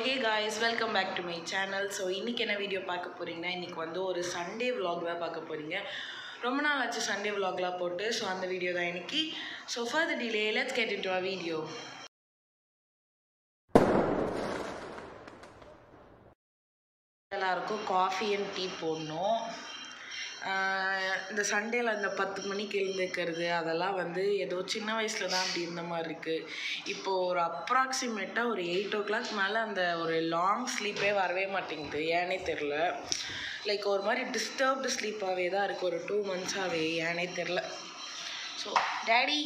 Hey guys, welcome back to my channel. So இன்னைக்கு என்ன video பார்க்க போறீங்கன்னா இன்னைக்கு வந்து ஒரு சண்டே vlog தான் பார்க்க போறீங்க. ரொம்ப நாள் ஆச்சு சண்டே vlogலாம் போட்டு. ஸோ அந்த வீடியோ தான் இன்னைக்கு. So for the delay, let's get into our video. எல்லாருக்கும் காஃபி அண்ட் டீ போடணும். இந்த சண்டேல அந்த 10 மணிக்கு எழுந்துக்கிறது அதெல்லாம் வந்து ஏதோ சின்ன வயசில் தான் அப்படி இருந்த மாதிரி இருக்குது. இப்போது ஒரு அப்ராக்சிமேட்டாக ஒரு 8 o'clock மேலே அந்த ஒரு லாங் ஸ்லீப்பே வரவே மாட்டேங்குது. ஏன்னே தெரில. லைக் ஒரு மாதிரி டிஸ்டர்ப்டு ஸ்லீப்பாகவே தான் இருக்குது ஒரு 2 months-ஆகவே. ஏன்னே தெரில. ஸோ டேடி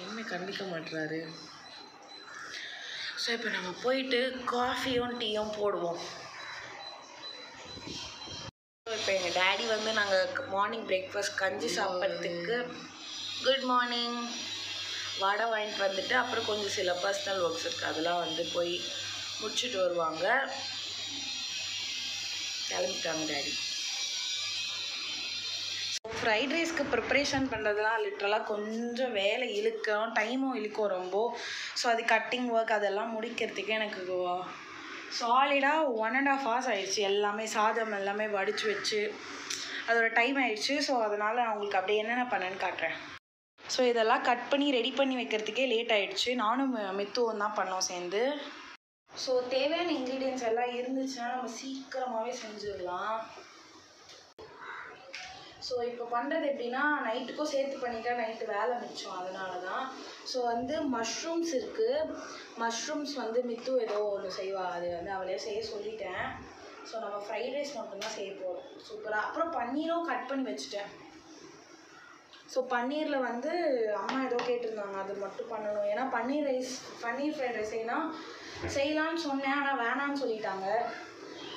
என்ன கண்டிக்க மாட்டுறாரு. ஸோ இப்போ நம்ம போயிட்டு காஃபியும் டீயும் போடுவோம். இப்போ எங்கள் டேடி வந்து நாங்கள் மார்னிங் பிரேக்ஃபாஸ்ட் கஞ்சி சாப்பிட்றதுக்கு குட் மார்னிங் வடை வாங்கிட்டு வந்துட்டு அப்புறம் கொஞ்சம் சில பர்சனல் ஒர்க்ஸ் இருக்குது அதெல்லாம் வந்து போய் முடிச்சுட்டு வருவாங்க. கிளம்பிட்டாங்க டேடி. ஃப்ரைட் ரைஸ்க்கு ப்ரிப்ரேஷன் பண்ணுறதுலாம் லிட்ரலாக கொஞ்சம் வேலை இழுக்கும், டைமும் இழுக்கும் ரொம்ப. ஸோ அது கட்டிங் ஒர்க் அதெல்லாம் முடிக்கிறதுக்கு எனக்கு சாலிடாக 1.5 hours ஆயிடுச்சு. எல்லாமே சாதம் எல்லாமே வடித்து வச்சு அதோட டைம் ஆயிடுச்சு. ஸோ அதனால் நான் உங்களுக்கு அப்படியே என்னென்ன பண்ணேன்னு காட்டுறேன். ஸோ இதெல்லாம் கட் பண்ணி ரெடி பண்ணி வைக்கிறதுக்கே லேட் ஆகிடுச்சு. நானும் மித்துவும் தான் பண்ணோம் சேர்ந்து. ஸோ தேவையான இன்க்ரீடியன்ஸ் எல்லாம் இருந்துச்சுன்னா நம்ம சீக்கிரமாகவே செஞ்சிடலாம். ஸோ இப்போ பண்ணுறது எப்படின்னா நைட்டுக்கும் சேர்த்து பண்ணிட்டா நைட்டு வேலை மிச்சம். அதனால தான். ஸோ வந்து மஷ்ரூம்ஸ் இருக்குது. மஷ்ரூம்ஸ் வந்து மித்து ஏதோ ஒன்று செய்வா, அது வந்து அவளே செய்ய சொல்லிட்டேன். ஸோ நம்ம ஃப்ரைட் ரைஸ் மட்டும்தான் செய்ய போகிறோம். சூப்பராக. அப்புறம் பன்னீரும் கட் பண்ணி வச்சுட்டேன். ஸோ பன்னீரில் வந்து அம்மா ஏதோ கேட்டிருந்தாங்க, அது மட்டும் பண்ணணும். ஏன்னா பன்னீர் ஃப்ரைட் ரைஸ் செய்யலான்னு சொன்னேன், ஆனால் வேணான்னு சொல்லிட்டாங்க.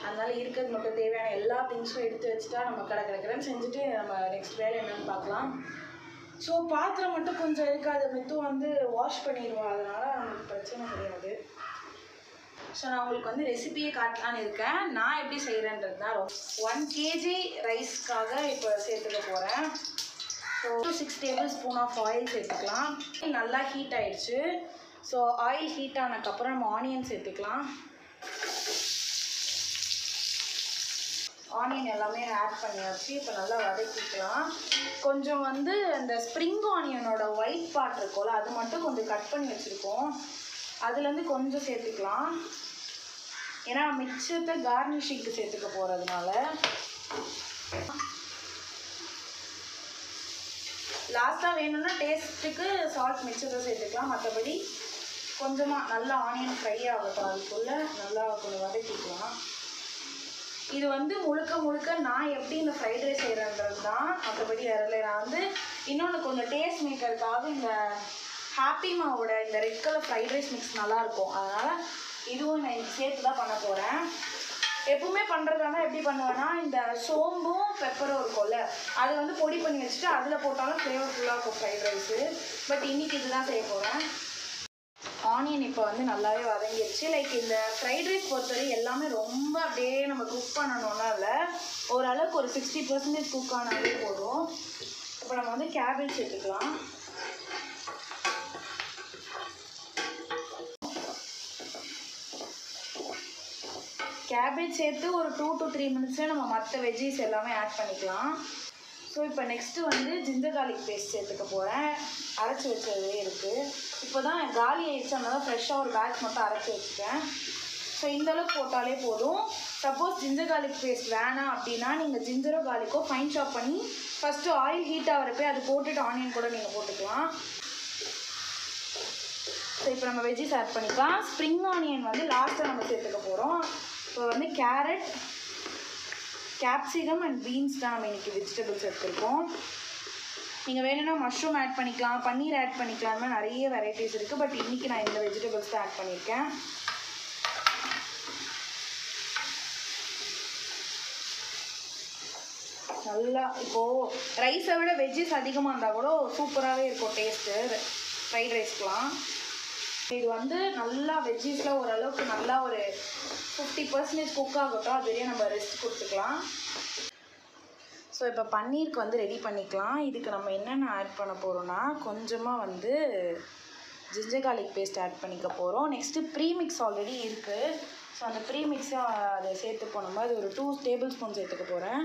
அதனால் இருக்கிறது மட்டும் தேவையான எல்லா திங்ஸும் எடுத்து வச்சுட்டா நம்ம கடற்கரைன்னு செஞ்சுட்டு நம்ம நெக்ஸ்ட் வேலை என்னென்னு பார்க்கலாம். ஸோ பாத்திரம் மட்டும் கொஞ்சம் இருக்காது, மித்து வந்து வாஷ் பண்ணிடுவோம். அதனால் நமக்கு பிரச்சனை கிடையாது. ஸோ நான் உங்களுக்கு வந்து ரெசிபியே காட்டலான்னு இருக்கேன். நான் எப்படி செய்கிறேன்றது தான். 1 kg ரைஸ்க்காக இப்போ சேர்த்துக்க போகிறேன். ஸோ 6 tablespoon ஆஃப் ஆயில் சேர்த்துக்கலாம். நல்லா ஹீட் ஆகிடுச்சு. ஸோ ஆயில் ஹீட் ஆனதுக்கப்புறம் நம்ம ஆனியன் சேர்த்துக்கலாம். ஆனியன் எல்லாமே ஆட் பண்ணியாச்சு. இப்போ நல்லா வதக்கிக்கலாம். கொஞ்சம் வந்து அந்த ஸ்ப்ரிங் ஆனியனோட ஒயிட் பார்ட் இருக்கும்ல, அது மட்டும் கொஞ்சம் கட் பண்ணி வச்சுருக்கோம். அதுலேருந்து கொஞ்சம் சேர்த்துக்கலாம். ஏன்னா மிச்சத்தை கார்னிஷிங்க்கு சேர்த்துக்க போகிறதுனால. லாஸ்ட்டாக வேணும்னா டேஸ்ட்டுக்கு சால்ட் மிச்சத்தை சேர்த்துக்கலாம். மற்றபடி கொஞ்சமாக நல்லா ஆனியன் ஃப்ரை ஆகட்டும். அதுக்குள்ளே நல்லா கொஞ்சம் வதக்கிக்கலாம். இது வந்து முழுக்க நான் எப்படி இந்த ஃப்ரைட் ரைஸ் செய்கிறேன்றது தான், மற்றபடி வேறு. நான் வந்து இன்னொன்று கொஞ்சம் டேஸ்ட் மேக்கருக்காக இந்த ஹாப்பி மாவோட இந்த red colour fried rice mix நல்லாயிருக்கும். அதனால் இதுவும் நான் சேர்த்து தான் பண்ண போகிறேன். எப்பவுமே பண்ணுறதுனா எப்படி பண்ணுவேன்னா இந்த சோம்பும் பெப்பரும் இருக்கும்ல, அதை வந்து பொடி பண்ணி வச்சுட்டு அதில் போட்டாலும் ஃப்ளேவர்ஃபுல்லாக இருக்கும் ஃப்ரைட் ரைஸு. பட் இன்றைக்கி இது தான் செய்ய போகிறேன். ஆனியன் இப்போ வந்து நல்லாவே வதங்கிடுச்சு. லைக் இந்த ஃப்ரைட் ரைஸ் பொறுத்தவரை எல்லாமே ரொம்ப அப்படியே நம்ம குக் பண்ணணும்னா இல்லை, ஓரளவுக்கு ஒரு 60% குக் ஆனாலே போதும். இப்போ நம்ம வந்து கேபேஜ் சேர்த்துக்கலாம். கேபேஜ் சேர்த்து ஒரு 2 to 3 minutes நம்ம மற்ற வெஜ்ஜீஸ் எல்லாமே ஆட் பண்ணிக்கலாம். ஸோ இப்போ நெக்ஸ்ட்டு வந்து ஜிஞ்சர் கார்லிக் பேஸ்ட் சேர்த்துக்க போகிறேன். அரைச்சி வச்சதே இருக்குது. இப்போ தான் காலி ஆகிடுச்சு, அதனால ஃப்ரெஷ்ஷாக ஒரு பேக் மட்டும் அரைச்சி வச்சுட்டேன். ஸோ இந்தளவுக்கு போட்டாலே போதும். சப்போஸ் ஜிஞ்சர் கார்லிக் பேஸ்ட் வேணாம் அப்படின்னா நீங்கள் ஜிஞ்சரோ கார்லிக்கோ ஃபைன் சாப் பண்ணி ஃபஸ்ட்டு ஆயில் ஹீட் ஆகிறப்ப அது போட்டுட்டு ஆனியன் கூட நீங்கள் போட்டுக்கலாம். ஸோ இப்போ நம்ம வெஜ்ஜீஸ் ஆட் பண்ணிக்கலாம். ஸ்ப்ரிங் ஆனியன் வந்து லாஸ்ட்டாக நம்ம சேர்த்துக்க போகிறோம். இப்போ வந்து கேரட், கேப்சிகம் அண்ட் பீன்ஸ் தான் நம்ம இன்றைக்கி வெஜிடபிள்ஸ் எடுத்துருக்கோம். நீங்கள் வேணும்னா மஷ்ரூம் ஆட் பண்ணிக்கலாம், பன்னீர் ஆட் பண்ணிக்கலாம். அந்த மாதிரி நிறைய வெரைட்டிஸ் இருக்குது. பட் இன்றைக்கி நான் இந்த வெஜிடபிள்ஸ் தான் ஆட் பண்ணியிருக்கேன். நல்லா இப்போது ரைஸை விட வெஜ்ஜஸ் அதிகமாக இருந்தால் கூட சூப்பராகவே இருக்கும் டேஸ்ட்டு ஃப்ரைட் ரைஸ்க்கெலாம். இது வந்து நல்லா வெஜ்ஜீஸில் ஓரளவுக்கு நல்லா ஒரு 50% குக் ஆகட்டும். அது வரையும் நம்ம ரெஸ்ட் கொடுத்துக்கலாம். ஸோ இப்போ பன்னீருக்கு வந்து ரெடி பண்ணிக்கலாம். இதுக்கு நம்ம என்னென்ன ஆட் பண்ண போகிறோன்னா கொஞ்சமாக வந்து ஜிஞ்சர் கார்லிக் பேஸ்ட் ஆட் பண்ணிக்க போகிறோம். நெக்ஸ்ட்டு ப்ரீமிக்ஸ் ஆல்ரெடி இருக்குது. ஸோ அந்த ப்ரீமிக்ஸை அதை சேர்த்து போனோம். அது ஒரு 2 டேபிள் ஸ்பூன் சேர்த்துக்க போகிறேன்.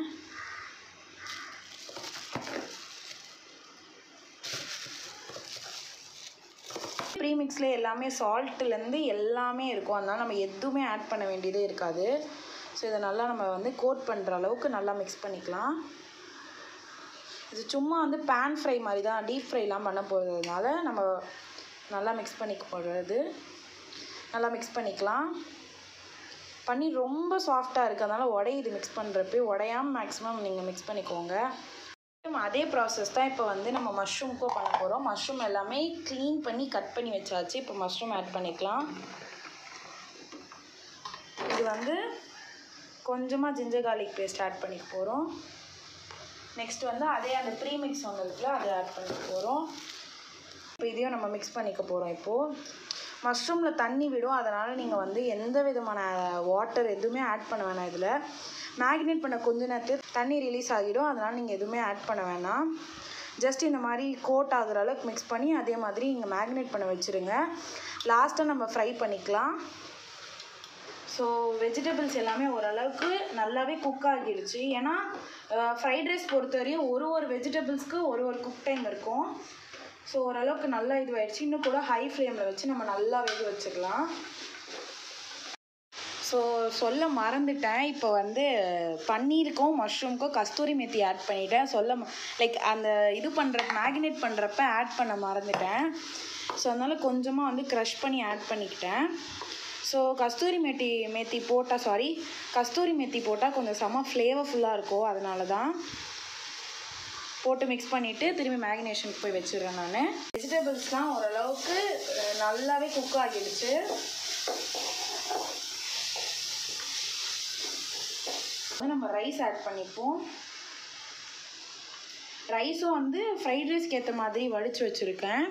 ப்ரீமிக்ஸில் எல்லாமே சால்ட்லேருந்து எல்லாமே இருக்கும். அதனால் நம்ம எதுவுமே ஆட் பண்ண வேண்டியதே இருக்காது. ஸோ இதை நல்லா நம்ம வந்து கோட் பண்ணுற அளவுக்கு நல்லா மிக்ஸ் பண்ணிக்கலாம். இது சும்மா வந்து பேன் ஃப்ரை மாதிரி தான், டீப் ஃப்ரைலாம் பண்ண போகிறதுனால நம்ம நல்லா மிக்ஸ் பண்ணிக்க போகிறது. நல்லா மிக்ஸ் பண்ணிக்கலாம். பன்னீர் ரொம்ப சாஃப்டாக இருக்குது, அதனால் உடையுது மிக்ஸ் பண்ணுறப்ப. உடையாமல் மேக்ஸிமம் நீங்கள் மிக்ஸ் பண்ணிக்கோங்க. அதே ப்ராசஸ் தான் இப்போ வந்து நம்ம மஷ்ரூம்க்கும் பண்ண போகிறோம். மஷ்ரூம் எல்லாமே க்ளீன் பண்ணி கட் பண்ணி வச்சாச்சு. இப்போ மஷ்ரூம் ஆட் பண்ணிக்கலாம். இது வந்து கொஞ்சமாக ஜிஞ்சர் கார்லிக் பேஸ்ட் ஆட் பண்ணிக்க போகிறோம். நெக்ஸ்ட் வந்து அதே அந்த ப்ரீமிக்ஸ் ஒன்று இருக்குல்ல, அதை ஆட் பண்ணிக்க போகிறோம். இப்போ இதையும் நம்ம மிக்ஸ் பண்ணிக்க போகிறோம். இப்போது மஷ்ரூமில் தண்ணி விடும், அதனால் நீங்கள் வந்து எந்த விதமான வாட்டர் எதுவுமே ஆட் பண்ண வேணாம். இதில் மேக்னேட் பண்ண கொஞ்ச நேரத்தில் தண்ணி ரிலீஸ் ஆகிடும், அதனால் நீங்கள் எதுவுமே ஆட் பண்ண வேணாம். ஜஸ்ட் இந்த மாதிரி கோட் ஆகிற அளவுக்கு மிக்ஸ் பண்ணி அதே மாதிரி நீங்கள் மேக்னேட் பண்ண வச்சுருங்க. லாஸ்ட்டாக நம்ம ஃப்ரை பண்ணிக்கலாம். ஸோ வெஜிடபிள்ஸ் எல்லாமே ஓரளவுக்கு நல்லாவே குக் ஆகிடுச்சு. ஏன்னா ஃப்ரைட் ரைஸ் பொறுத்தவரையும் ஒரு வெஜிடபிள்ஸ்க்கு ஒரு குக் டைம் இருக்கும். ஸோ ஓரளவுக்கு நல்லா இதுவாகிடுச்சு. இன்னும் கூட ஹை ஃப்ளேமில் வச்சு நம்ம நல்லா வேக வச்சுக்கலாம். ஸோ சொல்ல மறந்துட்டேன், இப்போ வந்து பன்னீருக்கும் மஷ்ரூம்க்கும் கஸ்தூரி மெத்தி ஆட் பண்ணிட்டேன். லைக் அந்த இது மேக்னேட் பண்ணுறப்ப ஆட் பண்ண மறந்துட்டேன். ஸோ அதனால் கொஞ்சமாக வந்து க்ரஷ் பண்ணி ஆட் பண்ணிக்கிட்டேன். ஸோ கஸ்தூரி மெத்தி போட்டால் கொஞ்சம் செம்ம ஃப்ளேவர்ஃபுல்லாக இருக்கும். அதனால தான் போட்டு மிக்ஸ் பண்ணிவிட்டு திரும்பி மேக்னேஷனுக்கு போய் வச்சுடுறேன். நான் வெஜிடபிள்ஸ்லாம் ஓரளவுக்கு நல்லாவே குக் ஆகிடுச்சு. நம்ம ரைஸ் ஆட் பண்ணிப்போம். ரைஸும் வந்து ஃப்ரைட் ரைஸ்க்கு ஏற்ற மாதிரி வடித்து வச்சுருக்கேன்.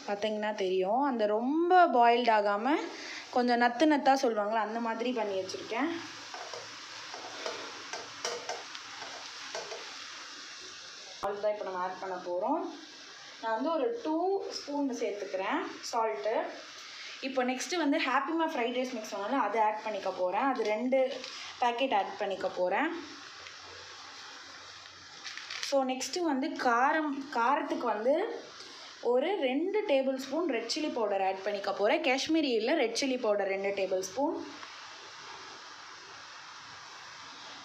பார்த்தீங்கன்னா தெரியும். அந்த ரொம்ப பாயில்ட் ஆகாமல் கொஞ்சம் நத்தாக சொல்லுவாங்களா, அந்த மாதிரி பண்ணி வச்சுருக்கேன். சால்ட் தான் இப்போ நம்ம ஆட் பண்ண போகிறோம். நான் வந்து ஒரு 2 ஸ்பூன் சேர்த்துக்கிறேன் சால்ட்டு. இப்போ நெக்ஸ்ட்டு வந்து ஹாப்பிமா ஃப்ரைட் ரைஸ் மிக்ஸ் சொன்னாலும் அதை ஆட் பண்ணிக்க போகிறேன். அது 2 பேக்கெட் ஆட் பண்ணிக்க போகிறேன். ஸோ நெக்ஸ்ட்டு வந்து காரத்துக்கு வந்து ஒரு 2 tablespoon red chilli powder add பண்ணிக்க போகிறேன். காஷ்மீரியில் red chilli powder 2 tablespoon.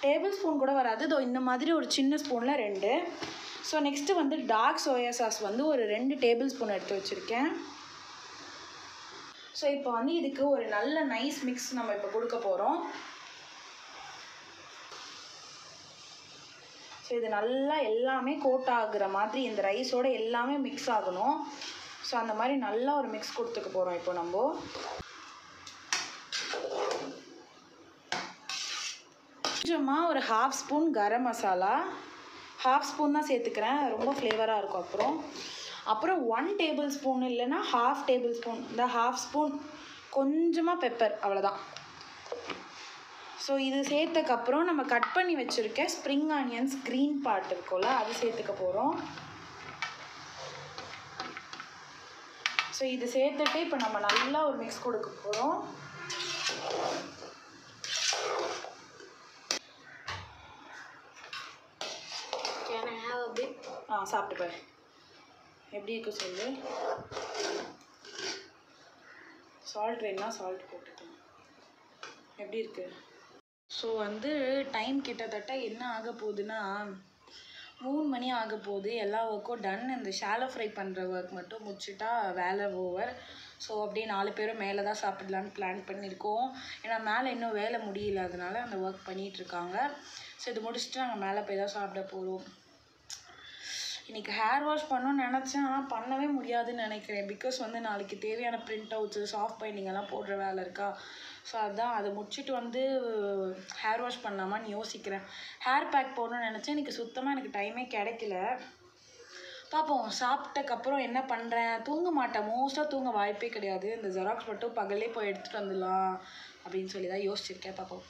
Tablespoon கூட வராது, இதோ இந்த மாதிரி ஒரு சின்ன ஸ்பூனில் 2. ஸோ நெக்ஸ்ட்டு வந்து டார்க் சோயா சாஸ் வந்து ஒரு 2 டேபிள் ஸ்பூன் எடுத்து வச்சுருக்கேன். ஸோ இப்போ வந்து இதுக்கு ஒரு நல்ல நைஸ் மிக்ஸ் நம்ம இப்போ கொடுக்க போகிறோம். ஸோ இது நல்லா எல்லாமே கோட் ஆகுற மாதிரி இந்த ரைஸோடு எல்லாமே மிக்ஸ் ஆகணும். ஸோ அந்த மாதிரி நல்லா ஒரு மிக்ஸ் கொடுத்துக்க போகிறோம். இப்போ நம்ம கொஞ்சமாக ஒரு 1/2 ஸ்பூன் கரம் மசாலா, 1/2 ஸ்பூன் தான் சேர்த்துக்கிறேன், ரொம்ப ஃப்ளேவராக இருக்கும். அப்புறம் 1 டேபிள் ஸ்பூன் இல்லைன்னா 1/2 டேபிள் ஸ்பூன், இந்த 1/2 ஸ்பூன் கொஞ்சமாக பெப்பர், அவ்வளோதான். ஸோ இது சேர்த்தக்கப்புறம் நம்ம கட் பண்ணி வச்சுருக்க ஸ்ப்ரிங் ஆனியன்ஸ் க்ரீன் பார்ட் இருக்கும்ல, அது சேர்த்துக்க போகிறோம். ஸோ இது சேர்த்துட்டு இப்போ நம்ம நல்லா ஒரு மிக்ஸ் கொடுக்க போகிறோம். சாப்பிட்டு பாரு எப்படி இருக்கு சொல்லு. சால்ட் வேணும்னா சால்ட் போட்டுக்கலாம். எப்படி இருக்கு? ஸோ வந்து டைம் கிட்டத்தட்ட என்ன ஆக போகுதுன்னா 3 மணி ஆக போகுது. எல்லா ஒர்க்கும் டன். இந்த ஷாலோ ஃப்ரை பண்ணுற ஒர்க் மட்டும் முடிச்சுட்டா வேலை ஓவர். ஸோ அப்படியே 4 பேரும் மேலே தான் சாப்பிடலான்னு பிளான் பண்ணியிருக்கோம். ஏன்னா மேலே இன்னும் வேலை முடியல, அதனால அந்த ஒர்க் பண்ணிகிட்ருக்காங்க. ஸோ இது முடிச்சுட்டு நாங்கள் மேலே போய் தான் சாப்பிட போகிறோம். இன்றைக்கி ஹேர் வாஷ் பண்ணணும்னு நினச்சேன், ஆனால் பண்ணவே முடியாதுன்னு நினைக்கிறேன். பிகாஸ் வந்து நாளைக்கு தேவையான பிரிண்ட் அவுட்ஸு சாஃப்ட் பைண்டிங்கெல்லாம் போடுற வேலை இருக்கா. ஸோ அதுதான், அதை முடிச்சுட்டு வந்து ஹேர் வாஷ் பண்ணலாமான்னு யோசிக்கிறேன். ஹேர் பேக் போடணும்னு நினச்சேன், இன்றைக்கி சுத்தமாக எனக்கு டைமே கிடைக்கல. பார்ப்போம், சாப்பிட்டக்கப்புறம் என்ன பண்ணுறேன். தூங்க மாட்டேன், மோஸ்ட்டாக தூங்க வாய்ப்பே கிடையாது. இந்த ஜெராக்ஸ் மட்டும் பகலே போய் எடுத்துகிட்டு வந்துடலாம் அப்படின்னு சொல்லி தான் யோசிச்சிருக்கேன். பார்ப்போம்.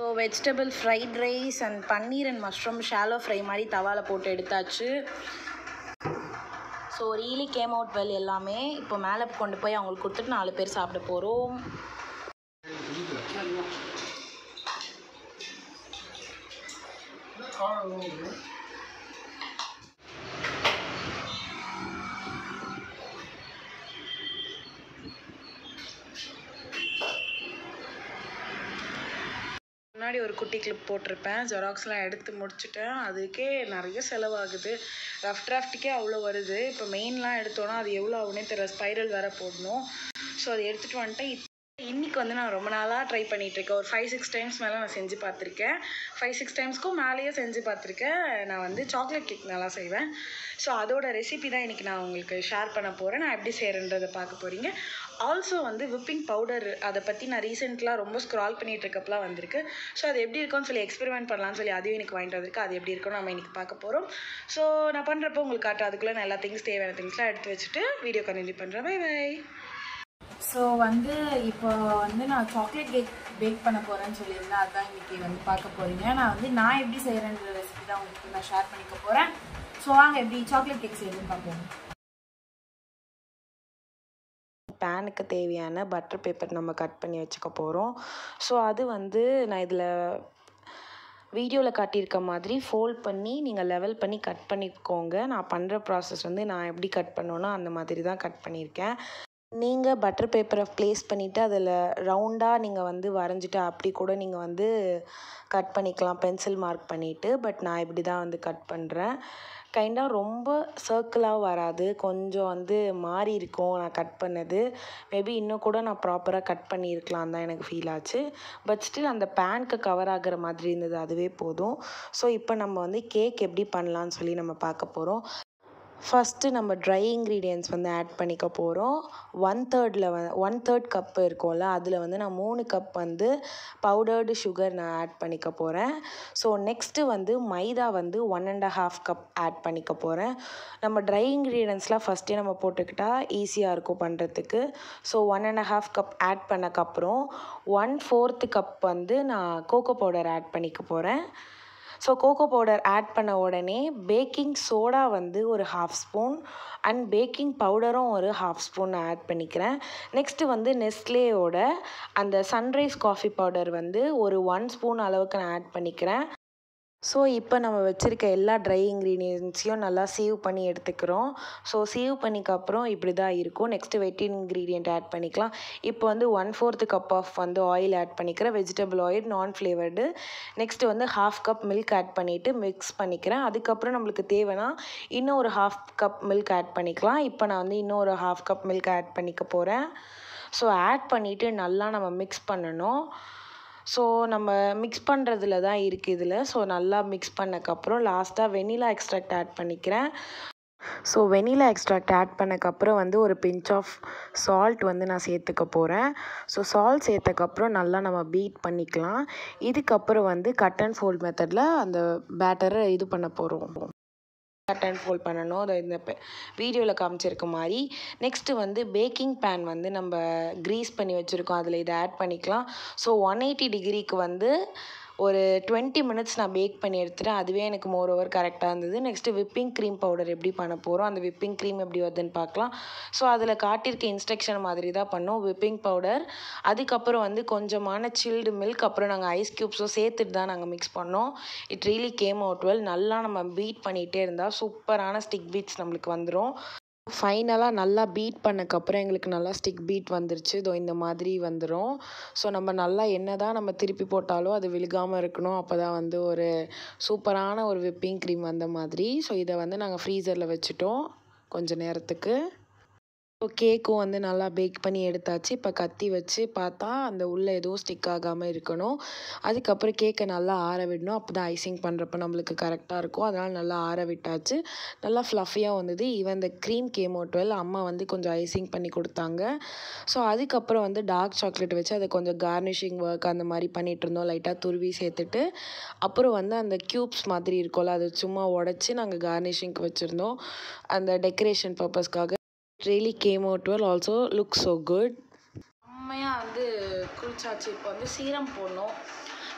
So vegetable fried rice and paneer and mushroom shallow fry மாதிரி தவாவில் போட்டு எடுத்தாச்சு. So really came out well எல்லாமே. இப்போ மேலே கொண்டு போய் அவங்களுக்கு கொடுத்துட்டு 4 பேர் சாப்பிட போகிறோம். முன்னாடி ஒரு குட்டி கிளிப் போட்டிருப்பேன். ஜெராக்ஸ்லாம் எடுத்து முடிச்சுட்டேன். அதுக்கே நிறைய செலவாகுது. ரஃப் டிராஃப்ட்டுக்கே அவ்வளோ வருது. இப்போ மெயின்லாம் எடுத்தோன்னா அது எவ்வளோ ஆகுனே தெரியல. ஸ்பைரல் வேறு போடணும். ஸோ அதை எடுத்துகிட்டு வந்துட்டேன். இன்றைக்கி வந்து நான் ரொம்ப நாளாக ட்ரை பண்ணிகிட்ருக்கேன். ஒரு 5-6 டைம்ஸ் மேலே நான் செஞ்சு பார்த்துருக்கேன். 5-6 டைம்ஸ்க்கும் மேலேயே செஞ்சு பார்த்துருக்கேன். நான் வந்து சாக்லேட் கேக் நல்லா செய்வேன். ஸோ அதோட ரெசிபி தான் இன்றைக்கி நான் உங்களுக்கு ஷேர் பண்ண போகிறேன். நான் எப்படி செய்கிறேன்றதை பார்க்க போகிறீங்க. ஆல்சோ வந்து விப்பிங் பவுடர் அதை பற்றி நான் ரீசெண்ட்லாம் ரொம்ப ஸ்க்ரால் பண்ணிகிட்டு இருக்கப்பலாம் வந்திருக்கு. ஸோ அது எப்படி இருக்கும்னு சொல்லி எக்ஸ்பெரிமெண்ட் பண்ணலான்னு சொல்லி அதையும் எனக்கு வாங்கிட்டு வந்திருக்கு. அது எப்படி இருக்கும்னு நம்ம இன்றைக்கி பார்க்க போகிறோம். ஸோ நான் பண்ணுறப்போ உங்களுக்கு காட்டுறேன். அதுக்குள்ளே நான் எல்லா தேவையான திங்ஸ்லாம் எடுத்து வச்சுட்டு வீடியோ கண்டினியூ பண்ணுறேன். Bye bye. ஸோ வந்து இப்போ வந்து நான் சாக்லேட் கேக் பேக் பண்ண போகிறேன்னு சொல்லியிருந்தேன். அதுதான் இன்றைக்கி வந்து பார்க்க போகிறீங்க. நான் எப்படி செய்கிறேன்ற ரெசிபி தான் உங்களுக்கு நான் ஷேர் பண்ணிக்க போகிறேன். ஸோ வாங்க எப்படி சாக்லேட் கேக் செய்யணும்னு பார்ப்போம். பேனுக்கு தேவையான பட்டர் பேப்பர் நம்ம கட் பண்ணி வச்சுக்க போகிறோம். ஸோ அது வந்து நான் இதில் வீடியோவில் காட்டியிருக்க மாதிரி ஃபோல்ட் பண்ணி நீங்கள் லெவல் பண்ணி கட் பண்ணிக்கோங்க. நான் பண்ணுற ப்ராசஸ் வந்து நான் எப்படி கட் பண்ணோன்னா அந்த மாதிரி தான் கட் பண்ணியிருக்கேன். நீங்கள் பட்டர் பேப்பரை ப்ளேஸ் பண்ணிவிட்டு அதில் ரவுண்டாக நீங்கள் வந்து வரைஞ்சிட்டு அப்படி கூட நீங்கள் வந்து கட் பண்ணிக்கலாம் பென்சில் மார்க் பண்ணிவிட்டு. பட் நான் இப்படி தான் வந்து கட் பண்ணுறேன். கைண்டாக ரொம்ப சர்க்கிளாக வராது, கொஞ்சம் வந்து மாறி இருக்கும் நான் கட் பண்ணது. மேபி இன்னும் கூட நான் ப்ராப்பராக கட் பண்ணியிருக்கலாம் தான் எனக்கு ஃபீல் ஆச்சு. பட் ஸ்டில் அந்த பேனுக்கு கவர் ஆகிற மாதிரி இருந்தது, அதுவே போதும். ஸோ இப்போ நம்ம வந்து கேக் எப்படி பண்ணலான்னு சொல்லி நம்ம பார்க்க போகிறோம். ஃபஸ்ட்டு நம்ம ட்ரை இன்க்ரீடியன்ட்ஸ் வந்து ஆட் பண்ணிக்க போகிறோம். 1/3 கப்பு இருக்கும்ல, அதில் வந்து நான் 3 கப் வந்து பவுடர்டு சுகர் நான் ஆட் பண்ணிக்க போகிறேன். ஸோ நெக்ஸ்ட்டு வந்து மைதா வந்து 1.5 கப் ஆட் பண்ணிக்க போகிறேன். நம்ம ட்ரை இன்க்ரீடியன்ட்ஸ்லாம் ஃபஸ்ட்டே நம்ம போட்டுக்கிட்டால் ஈஸியாக இருக்கும் பண்ணுறதுக்கு. ஸோ 1.5 கப் ஆட் பண்ணக்கப்புறம் 1/4 கப் வந்து நான் கோகோ பவுடர் ஆட் பண்ணிக்க போகிறேன். ஸோ கோகோ பவுடர் ஆட் பண்ண உடனே பேக்கிங் சோடா வந்து ஒரு 1/2 ஸ்பூன் அண்ட் பேக்கிங் பவுடரும் ஒரு 1/2 ஸ்பூன் நான் ஆட் பண்ணிக்கிறேன். நெக்ஸ்ட்டு வந்து நெஸ்லேயோட அந்த சன்ரைஸ் காஃபி பவுடர் வந்து ஒரு 1 ஸ்பூன் அளவுக்கு நான் ஆட் பண்ணிக்கிறேன். ஸோ இப்போ நம்ம வச்சுருக்க எல்லா ட்ரை இன்க்ரீடியன்ட்ஸையும் நல்லா சீவ் பண்ணி எடுத்துக்கிறோம். ஸோ சீவ் பண்ணிக்கப்புறம் இப்படி தான் இருக்கும். நெக்ஸ்ட்டு வெட் இன்க்ரீடியண்ட் ஆட் பண்ணிக்கலாம். இப்போ வந்து 1/4 கப் ஆஃப் வந்து ஆயில் ஆட் பண்ணிக்கிறேன், வெஜிடபிள் ஆயில் நான் ஃப்ளேவர்டு. நெக்ஸ்ட்டு வந்து 1/2 கப் மில்க் ஆட் பண்ணிவிட்டு மிக்ஸ் பண்ணிக்கிறேன். அதுக்கப்புறம் நம்மளுக்கு தேவைன்னா இன்னும் ஒரு 1/2 கப் மில்க் ஆட் பண்ணிக்கலாம். இப்போ நான் வந்து இன்னும் ஒரு 1/2 கப் மில்க் ஆட் பண்ணிக்க போகிறேன். ஸோ ஆட் பண்ணிவிட்டு நல்லா நம்ம மிக்ஸ் பண்ணணும். ஸோ நம்ம மிக்ஸ் பண்ணுறதுல தான் இருக்குது இதில். ஸோ நல்லா மிக்ஸ் பண்ணக்கப்புறம் லாஸ்ட்டாக வெனிலா எக்ஸ்ட்ராக்ட் ஆட் பண்ணிக்கிறேன். ஸோ வெனிலா எக்ஸ்ட்ராக்ட் ஆட் பண்ணக்கப்புறம் வந்து ஒரு பிஞ்ச் ஆஃப் சால்ட் வந்து நான் சேர்த்துக்க போகிறேன். ஸோ சால்ட் சேர்த்தக்கப்புறம் நல்லா நம்ம பீட் பண்ணிக்கலாம். இதுக்கப்புறம் வந்து கட் அண்ட் ஃபோல்ட் மெத்தடில் அந்த பேட்டரை இது பண்ண போகிறோம். கட் அண்ட் ஃபோல்ட் பண்ணணும். அதை இந்த வீடியோவில் காமிச்சிருக்க மாதிரி. நெக்ஸ்ட்டு வந்து பேக்கிங் பேன் வந்து நம்ம க்ரீஸ் பண்ணி வச்சுருக்கோம், அதில் இதை ஆட் பண்ணிக்கலாம். ஸோ 180 டிகிரிக்கு வந்து ஒரு 20 மினிட்ஸ் நான் பேக் பண்ணி எடுத்துட்டேன். அதுவே எனக்கு மோர் ஓவர் கரெக்டாக இருந்தது. நெக்ஸ்ட்டு விப்பிங் க்ரீம் பவுடர் எப்படி பண்ண போகிறோம், அந்த விப்பிங் க்ரீம் எப்படி வருதுன்னு பார்க்கலாம். ஸோ அதில் காட்டியிருக்க இன்ஸ்ட்ரக்ஷன் மாதிரி தான் பண்ணோம். விப்பிங் பவுடர், அதுக்கப்புறம் வந்து கொஞ்சமான சில்டு மில்க், அப்புறம் நாங்கள் ஐஸ் க்யூப்ஸும் சேர்த்துட்டு தான் நாங்கள் மிக்ஸ் பண்ணோம். It really game out well. நல்லா நம்ம பீட் பண்ணிகிட்டே இருந்தால் சூப்பரான ஸ்டிக் பீட்ஸ் நம்மளுக்கு வந்துடும். ஃபைனலாக நல்லா பீட் பண்ணக்கப்புறம் எங்களுக்கு நல்லா ஸ்டிக் பீட் வந்துருச்சு. இதோ இந்த மாதிரி வந்துடும். ஸோ நம்ம நல்லா என்ன தான் நம்ம திருப்பி போட்டாலும் அது விழுகாமல் இருக்கணும். அப்போ தான் வந்து ஒரு சூப்பரான ஒரு விப்பிங் க்ரீம் வந்த மாதிரி. ஸோ இதை வந்து நாங்கள் ஃப்ரீசரில் வச்சுட்டோம் கொஞ்சம் நேரத்துக்கு. ஸோ கேக்கும் வந்து நல்லா பேக் பண்ணி எடுத்தாச்சு. இப்போ கத்தி வச்சு பார்த்தா அந்த உள்ளே எதுவும் ஸ்டிக் ஆகாமல் இருக்கணும். அதுக்கப்புறம் கேக்கை நல்லா ஆற விடணும். அப்போ தான் ஐசிங் பண்ணுறப்ப நம்மளுக்கு கரெக்டாக இருக்கும். அதனால் நல்லா ஆற விட்டாச்சு. நல்லா ஃப்ளஃபியாக வந்தது. ஈவன் இந்த க்ரீம் கேம் அவுட் வெல். அம்மா வந்து கொஞ்சம் ஐசிங் பண்ணி கொடுத்தாங்க. ஸோ அதுக்கப்புறம் வந்து டார்க் சாக்லேட் வச்சு அதை கொஞ்சம் கார்னிஷிங் ஒர்க் அந்த மாதிரி பண்ணிகிட்டு இருந்தோம். லைட்டாக துருவி சேர்த்துட்டு அப்புறம் வந்து அந்த க்யூப்ஸ் மாதிரி இருக்கும்ல, அதை சும்மா உடச்சி நாங்கள் கார்னிஷிங்க்கு வச்சுருந்தோம் அந்த டெக்கரேஷன் பர்பஸ்க்காக. really came out well, also looks so good. செம்மையாக வந்து குளிச்சாச்சு. இப்போ வந்து சீரம் போடணும்.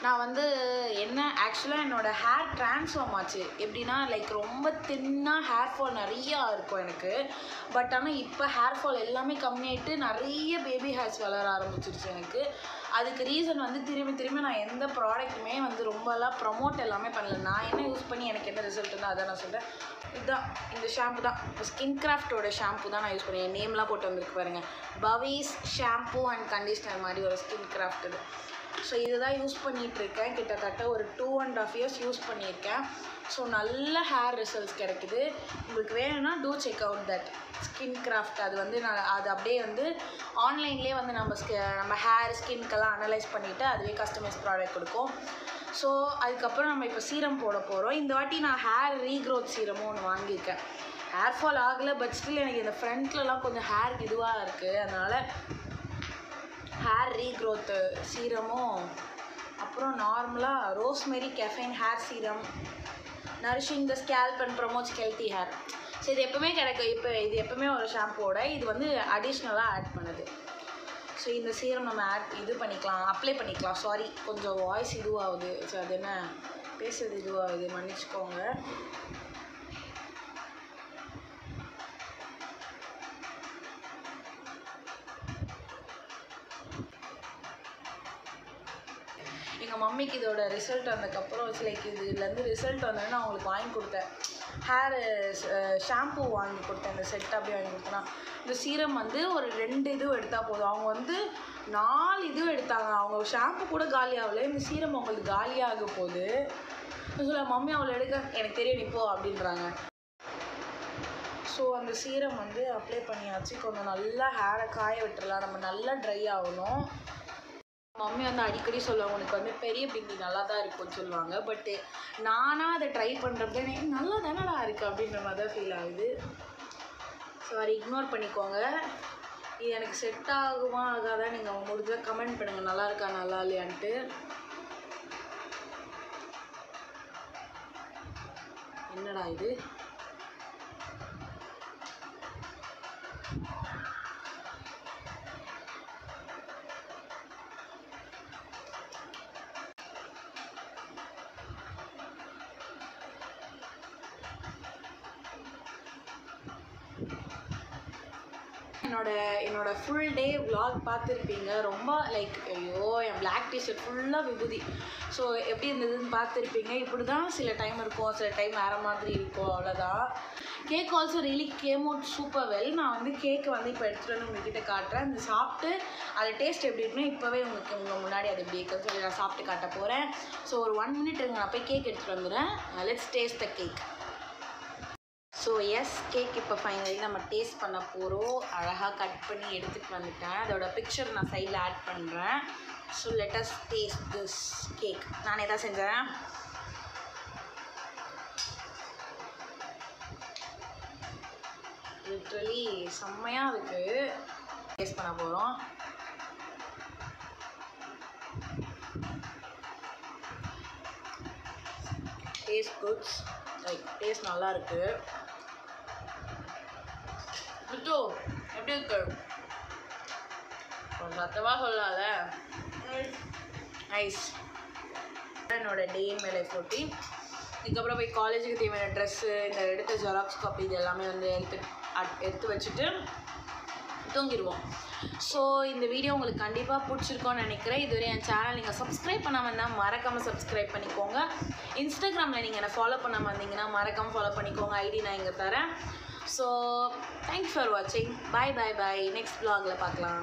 நான் வந்து என்ன ஆக்சுவலாக என்னோடய ஹேர் ட்ரான்ஸ்ஃபார்ம் ஆச்சு. எப்படின்னா லைக் ரொம்ப தின்னாக ஹேர் ஃபால் நிறையா இருக்கும் எனக்கு. பட் ஆனால் இப்போ ஹேர் ஃபால் எல்லாமே கம்மியாயிட்டு நிறைய பேபி ஹேர்ஸ் வளர ஆரம்பிச்சிருச்சு எனக்கு. அதுக்கு ரீசன் வந்து திரும்பி நான் எந்த ப்ராடக்ட்டுமே வந்து ரொம்பலாம் ப்ரமோட் எல்லாமே பண்ணல. நான் என்ன யூஸ் பண்ணி எனக்கு என்ன ரிசல்ட்டுன்னு அதை நான் சொல்கிறேன். இதுதான் இந்த ஷாம்பு தான், ஸ்கின் கிராஃப்டோட ஷாம்பு தான் நான் யூஸ் பண்ணேன். என் நேம்லாம் போட்டு வந்திருக்கு பாருங்கள், பவீஸ் ஷாம்பு அண்ட் கண்டிஷ்னர் மாதிரி ஒரு ஸ்கின் கிராஃப்ட் இது. ஸோ இதுதான் யூஸ் பண்ணிகிட்ருக்கேன். கிட்டத்தட்ட ஒரு 2.5 years யூஸ் பண்ணியிருக்கேன். ஸோ நல்ல ஹேர் ரிசல்ட்ஸ் கிடைக்குது. உங்களுக்கு வேணும்னா to check out that skin craft. அது வந்து நான் அது அப்படியே வந்து ஆன்லைன்லேயே வந்து நம்ம ஹேர் ஸ்கின்க்கெல்லாம் அனலைஸ் பண்ணிவிட்டு அதுவே கஸ்டமைஸ் ப்ராடக்ட் கொடுக்கும். ஸோ அதுக்கப்புறம் நம்ம இப்போ சீரம் போட போகிறோம். இந்த வாட்டி நான் ஹேர் ரீக்ரோத் சீரமும் ஒன்று வாங்கியிருக்கேன். ஹேர் ஃபால் ஆகலை, பட் ஸ்டில் எனக்கு இந்த ஃப்ரண்ட்லலாம் கொஞ்சம் ஹேர் இதுவாக இருக்குது. அதனால் ஹேர் ரீக்ரோத்து சீரமும், அப்புறம் நார்மலாக rosemary caffeine hair serum, nourishing the scalp and promotes healthy hair. So இது எப்போவுமே கிடைக்கும். இப்போ இது எப்போவுமே ஒரு ஷாம்போட இது வந்து அடிஷ்னலாக ஆட் பண்ணுது. ஸோ இந்த சீரம் நம்ம இது பண்ணிக்கலாம், அப்ளை பண்ணிக்கலாம். சாரி, கொஞ்சம் வாய்ஸ் இதுவாகுது. ஸோ அது என்ன பேசுறது இதுவாகுது, மன்னிச்சுக்கோங்க. எங்கள் மம்மிக்கு இதோட ரிசல்ட் வந்ததுக்கப்புறம் லைக் இதுலேருந்து ரிசல்ட் வந்தோடனே நான் அவங்களுக்கு வாங்கி கொடுத்தேன். ஹேர் ஷாம்பூ வாங்கி கொடுத்தேன். இந்த செட் அப்படியே வாங்கி கொடுத்தேன்னா, இந்த சீரம் வந்து ஒரு 2 இது எடுத்தால் போதும். அவங்க வந்து 4 இது எடுத்தாங்க. அவங்க ஷாம்பு கூட காலியாகல, இந்த சீரம் அவங்களுக்கு காலியாக போகுது. சொல்ல மம்மி அவளை எடுக்க எனக்கு தெரியும் இப்போ அப்படின்றாங்க. ஸோ அந்த சீரம் வந்து அப்ளை பண்ணியாச்சு. கொஞ்சம் நல்லா ஹேரை காய விட்டுறலாம், நம்ம நல்லா ட்ரை ஆகணும். மம்மி வந்து அடிக்கடி சொல்லுவாங்க, உனக்கு வந்து பெரிய பிந்தி நல்லா தான் இருக்கும்னு சொல்லுவாங்க. பட்டு நானாக அதை ட்ரை பண்ணுறது எனக்கு நல்லா தானடா இருக்குது அப்படின்ற மாதிரி தான் ஃபீல் ஆகுது. ஸோ அதை இக்னோர் பண்ணிக்கோங்க. இது எனக்கு செட் ஆகுமா ஆகாதான் நீங்கள் முடிஞ்சால் கமெண்ட் பண்ணுங்கள், நல்லா இருக்கா நல்லா இல்லையான்ட்டு. என்னடா இது, என்னோட ஃபுல் டே vlog பார்த்துருப்பீங்க. ரொம்ப லைக் ஐயோ என் பிளாக் டிஷர்ட் ஃபுல்லாக விபூதி. ஸோ எப்படி இருந்ததுன்னு பார்த்துருப்பீங்க. இப்படி தான் சில டைம் இருக்கும், சில டைம் வேறு மாதிரி இருக்கும், அவ்வளோதான். Cake also really came out super well. நான் வந்து கேக்கு வந்து இப்போ எடுத்துகிட்டு வந்து உங்கள்கிட்ட காட்டுறேன். இந்த சாப்பிட்டு அது டேஸ்ட் எப்படி இருக்குன்னு இப்போவே உங்கள் முன்னாடி அது எப்படி இருக்குன்னு சொல்லி நான் சாப்பிட்டு காட்ட போகிறேன். ஸோ ஒரு 1 minute இருங்க, நான் போய் கேக் எடுத்துகிட்டு வந்துடுறேன். Let's taste the cake. So yes, cake இப்போ ஃபைனலி நம்ம டேஸ்ட் பண்ண போகிறோம். அழகாக கட் பண்ணி எடுத்துகிட்டு வந்துட்டேன். அதோட பிக்சர் நான் சைடில் ஆட் பண்ணுறேன். So let us taste this cake. நானே தான் செஞ்சேன். லிட்ரலி செம்மையாக இருக்குது. டேஸ்ட் பண்ண போகிறோம். டேஸ்ட் குட்ஸ், லைக் டேஸ்ட் நல்லா இருக்குது. விட்டு எப்படி இருக்கு கொஞ்சம் சத்தமாக சொல்லாத. நைஸ். என்னோட டே இன் மை லைஃப் ரொட்டீன். இதுக்கப்புறம் போய் காலேஜுக்கு தேவையான ட்ரெஸ்ஸு, இந்த எடுத்த ஜெராக்ஸ் காப்பி இது எல்லாமே வந்து எடுத்து வச்சுட்டு தூங்கிடுவோம். ஸோ இந்த வீடியோ உங்களுக்கு கண்டிப்பாக பிடிச்சிருக்கோன்னு நினைக்கிறேன். இதுவரை என் சேனல் நீங்கள் சப்ஸ்கிரைப் பண்ணாமல் இருந்தால் மறக்காமல் சப்ஸ்கிரைப் பண்ணிக்கோங்க. இன்ஸ்டாகிராமில் நீங்கள் என்னை ஃபாலோ பண்ணாமல் இருந்தீங்கன்னா மறக்காமல் ஃபாலோ பண்ணிக்கோங்க. ஐடி நான் இங்கே தரேன். ஸோ தேங்க்ஸ் ஃபார் வாட்சிங். பாய் பாய் பாய். நெக்ஸ்ட் vlogல பார்க்கலாம்.